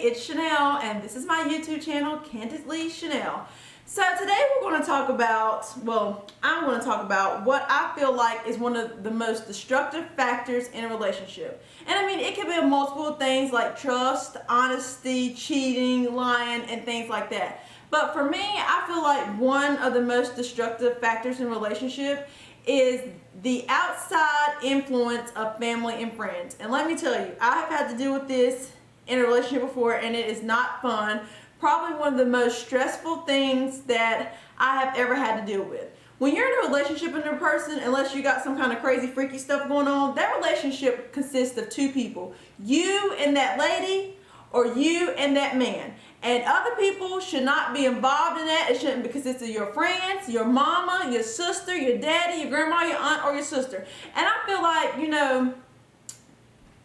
it's Chanel, and this is my YouTube channel, Candidly Chanel. So today we're going to talk about, I'm going to talk about what I feel like is one of the most destructive factors in a relationship. And I mean, it could be multiple things like trust, honesty, cheating, lying, and things like that. But for me, I feel like one of the most destructive factors in a relationship is the outside influence of family and friends. And let me tell you, I have had to deal with this in a relationship before, and it is not fun. Probably one of the most stressful things that I have ever had to deal with. When you're in a relationship with a person, unless you got some kind of crazy freaky stuff going on, that relationship consists of two people. You and that lady, or you and that man. And other people should not be involved in that. It shouldn't consist of your friends, your mama, your sister, your daddy, your grandma, your aunt, or your sister. And I feel like,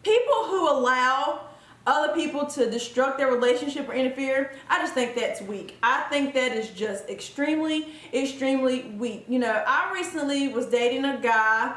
people who allow other people to destruct their relationship or interfere, I just think that's weak. I think that is just extremely, extremely weak. I recently was dating a guy,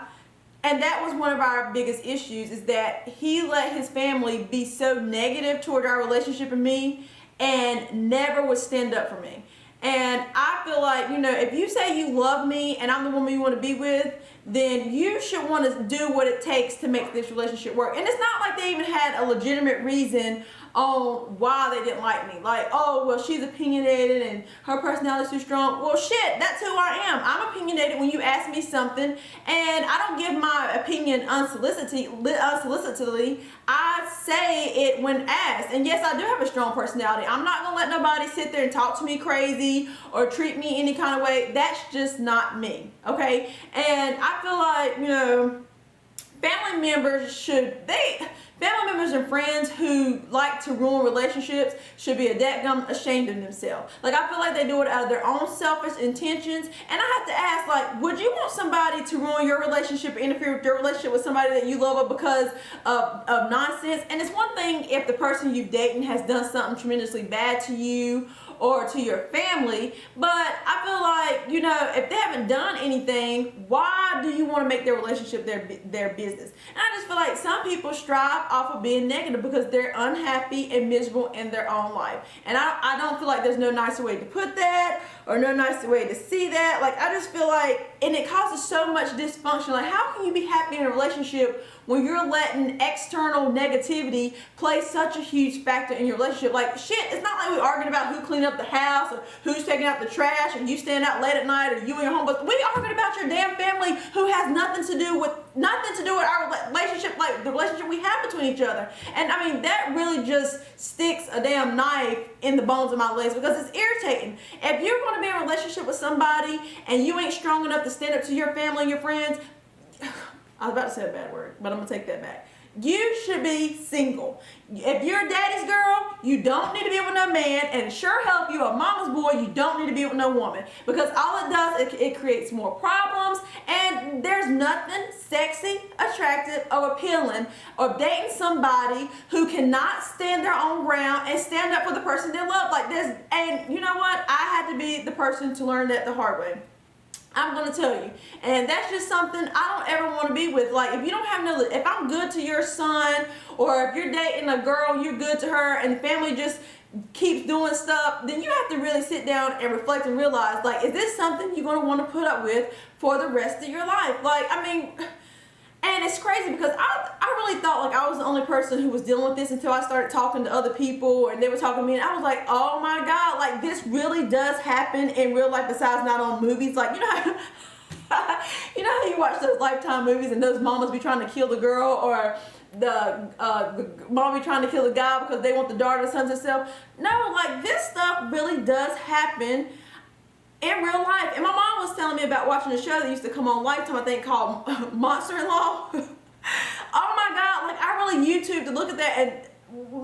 and that was one of our biggest issues, is that he let his family be so negative toward our relationship and me, and never would stand up for me. And I feel like, if you say you love me and I'm the woman you want to be with, then you should want to do what it takes to make this relationship work. And it's not like they even had a legitimate reason on why they didn't like me. Like, oh, well, she's opinionated and her personality's too strong. Well, shit, that's who I am. I'm opinionated when you ask me something, and I don't give my opinion unsolicitedly. I say it when asked. And yes, I do have a strong personality. I'm not going to let nobody sit there and talk to me crazy or treat me any kind of way. That's just not me, okay? And I feel like, family members and friends who like to ruin relationships should be a dadgum ashamed of themselves. Like, I feel like they do it out of their own selfish intentions. And I have to ask, like, would you want somebody to ruin your relationship or interfere with your relationship with somebody that you love because of nonsense? And it's one thing if the person you're dating has done something tremendously bad to you or to your family, but I feel like, if they haven't done anything, why do you want to make their relationship their business? And I just feel like some people strive off of being negative because they're unhappy and miserable in their own life. And I don't feel like there's no nicer way to put that or no nicer way to see that. Like, I just feel like, and it causes so much dysfunction. Like, how can you be happy in a relationship when you're letting external negativity play such a huge factor in your relationship? Like, shit, it's not like we're arguing about who cleaned up the house or who's taking out the trash or you staying out late at night or you and your homeboys. We arguing about your damn family who has nothing to do with our relationship, like the relationship we have between each other. And I mean, that really just sticks a damn knife in the bones of my legs because it's irritating. If you're going to be in a relationship with somebody and you ain't strong enough to stand up to your family and your friends, I was about to say a bad word, but I'm going to take that back. You should be single. If you're a daddy's girl, you don't need to be with no man, and sure hell, if you're a mama's boy, you don't need to be with no woman, because all it does, it creates more problems, and there's nothing sexy, attractive, or appealing of dating somebody who cannot stand their own ground and stand up for the person they love. Like this, and you know what? I had to be the person to learn that the hard way. I'm going to tell you. And that's just something I don't ever want to be with. Like, if you don't have if I'm good to your son, or if you're dating a girl, you're good to her, and the family just keeps doing stuff, then you have to really sit down and reflect and realize, like, is this something you're going to want to put up with for the rest of your life? Like, I mean, and it's crazy because I really thought like I was the only person who was dealing with this until I started talking to other people and they were talking to me, and I was like, oh my God, like, this really does happen in real life besides not on movies. Like, you know how you watch those Lifetime movies and those mamas be trying to kill the girl, or the mom be trying to kill the guy because they want the daughter to son herself. No, like, this stuff really does happen in real life. And my mom was telling me about watching a show that used to come on Lifetime, I think, called Monster-in-Law. Oh my God, like, I really YouTube to look at that, and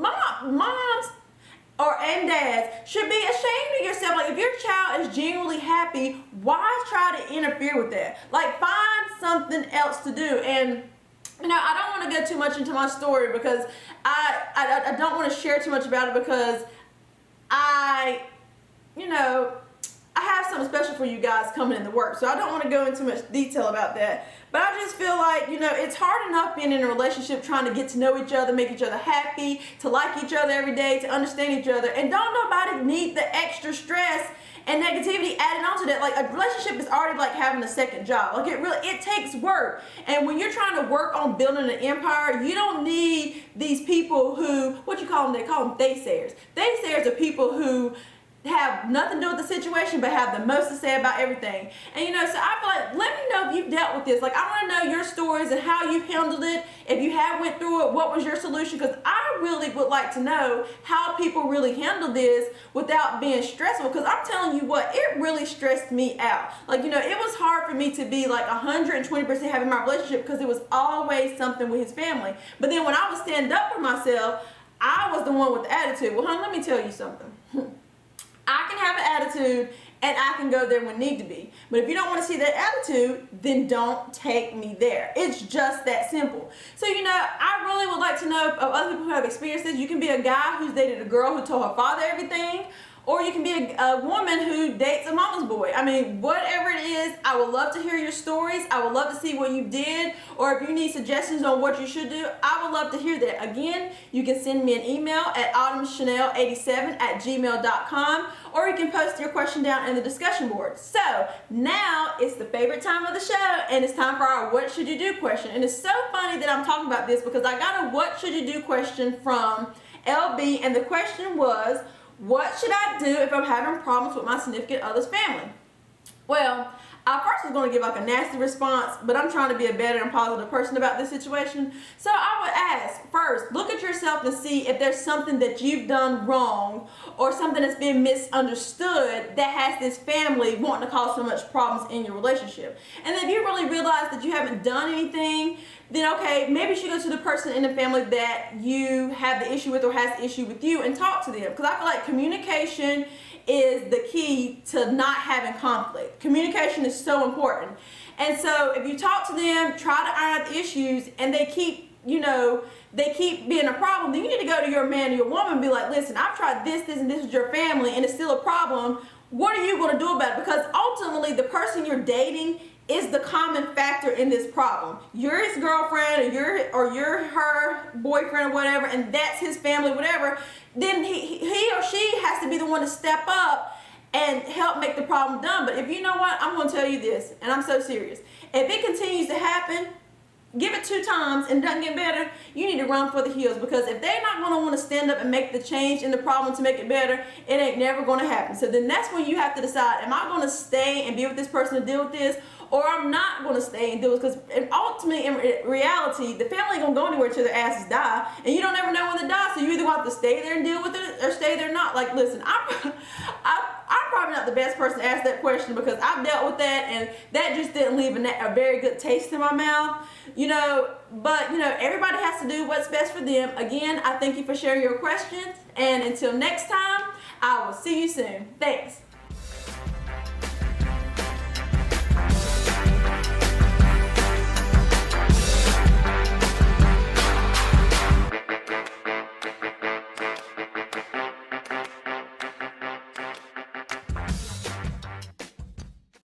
moms and dads should be ashamed of yourself. Like, if your child is genuinely happy, why try to interfere with that? Like, find something else to do. And I don't want to go too much into my story because I don't want to share too much about it because I I have something special for you guys coming into work, so I don't want to go into much detail about that. But I just feel like, you know, it's hard enough being in a relationship, trying to get to know each other, make each other happy, to like each other every day, to understand each other. And don't nobody need the extra stress and negativity added onto that. Like, a relationship is already like having a second job. Like, it takes work. And when you're trying to work on building an empire, you don't need these people who, what you call them? They call them naysayers. Naysayers are people who have nothing to do with the situation but have the most to say about everything. And you know, so I feel like, let me know if you've dealt with this. Like, I want to know your stories and how you've handled it. If you have went through it, what was your solution? Because I really would like to know how people really handle this without being stressful. Because I'm telling you what, it really stressed me out. Like, you know, it was hard for me to be like 120% happy in my relationship because it was always something with his family. But then when I would stand up for myself, I was the one with the attitude. Well, hon, let me tell you something. I can have an attitude and I can go there when need to be. But if you don't want to see that attitude, then don't take me there. It's just that simple. So, you know, I really would like to know of other people who have experienced this. You can be a guy who's dated a girl who told her father everything, or you can be a woman who dates a mama's boy. I mean, whatever it is, I would love to hear your stories. I would love to see what you did, or if you need suggestions on what you should do, I would love to hear that. Again, you can send me an email at autumnchanel87@gmail.com, or you can post your question down in the discussion board. So now it's the favorite time of the show, and it's time for our what should you do question. And it's so funny that I'm talking about this because I got a what should you do question from LB, and the question was, what should I do if I'm having problems with my significant other's family? Well, I first was going to give like a nasty response, but I'm trying to be a better and positive person about this situation. So I would ask, first, look at yourself and see if there's something that you've done wrong or something that's been misunderstood that has this family wanting to cause so much problems in your relationship. And then if you really realize that you haven't done anything, then okay, maybe you should go to the person in the family that you have the issue with or has the issue with you and talk to them. Because I feel like communication is the key to not having conflict. Communication is so important. And so if you talk to them, try to iron out the issues, and they keep, you know, they keep being a problem, then you need to go to your man or your woman and be like, listen, I've tried this, and this with your family, and it's still a problem. What are you going to do about it? Because ultimately, the person you're dating is the common factor in this problem. You're his girlfriend, or you're her boyfriend or whatever, and that's his family, whatever. Then he or she has to be the one to step up and help make the problem done. But if you know what, I'm going to tell you this, and I'm so serious. If it continues to happen, give it 2 times and doesn't get better, you need to run for the hills, because if they're not going to want to stand up and make the change in the problem to make it better, it ain't never going to happen. So then that's when you have to decide, am I going to stay and be with this person to deal with this, or I'm not going to stay and deal with it? Because ultimately, in reality, the family ain't going to go anywhere till their asses die, and you don't ever know when they die, so you either want to stay there and deal with it or stay there not. Like, listen, I'm probably not the best person to ask that question, because I've dealt with that, and that just didn't leave a very good taste in my mouth. You know, but you know, everybody has to do what's best for them. Again, I thank you for sharing your questions, and until next time, I will see you soon. Thanks.